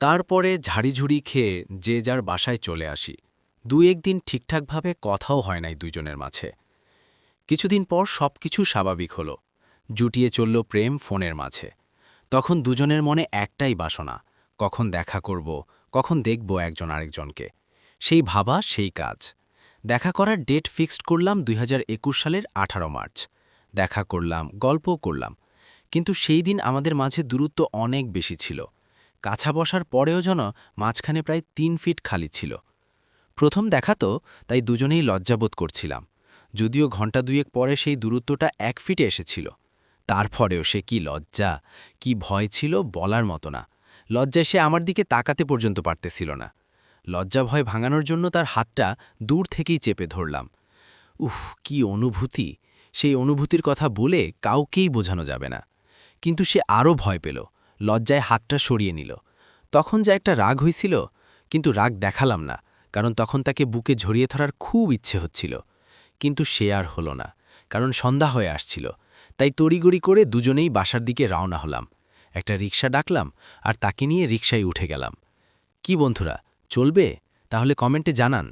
তারপরে ঝাড়িঝুড়ি খেয়ে যে যার বাসায় চলে আসি। একদিন ঠিকঠাকভাবে কথাও হয় নাই দুজনের মাঝে। কিছুদিন পর সবকিছু স্বাভাবিক হলো। জুটিয়ে চলল প্রেম ফোনের মাঝে। তখন দুজনের মনে একটাই বাসনা, কখন দেখা করব, কখন দেখব একজন আরেকজনকে। সেই ভাবা সেই কাজ। দেখা করার ডেট ফিক্সড করলাম ২০২১ সালের ১৮ মার্চ। দেখা করলাম, গল্পও করলাম। কিন্তু সেই দিন আমাদের মাঝে দূরত্ব অনেক বেশি ছিল। কাছা বসার পরেও যেন মাঝখানে প্রায় ৩ ফিট খালি ছিল। প্রথম দেখা তো, তাই দুজনেই লজ্জাবোধ করছিলাম। যদিও ঘণ্টা দুয়েক পরে সেই দূরত্বটা ১ ফিটে এসেছিল। তারপরেও সে কি লজ্জা, কি ভয় ছিল বলার মতো না। লজ্জায় সে আমার দিকে তাকাতে পর্যন্ত পারতেছিল না। লজ্জা ভয় ভাঙানোর জন্য তার হাতটা দূর থেকেই চেপে ধরলাম। উফ, কি অনুভূতি! সেই অনুভূতির কথা বলে কাউকেই বোঝানো যাবে না। কিন্তু সে আরও ভয় পেল, লজ্জায় হাতটা সরিয়ে নিল। তখন যা একটা রাগ হয়েছিল, কিন্তু রাগ দেখালাম না, কারণ তখন তাকে বুকে জড়িয়ে ধরার খুব ইচ্ছে হচ্ছিল। কিন্তু সে আর হলো না, কারণ সন্ধ্যা হয়ে আসছিল। তাই তড়িগড়ি করে দুজনেই বাসার দিকে রওনা হলাম। একটা রিকশা ডাকলাম আর তাকে নিয়ে রিকশায় উঠে গেলাম। কি বন্ধুরা, চলবে? তাহলে কমেন্টে জানান।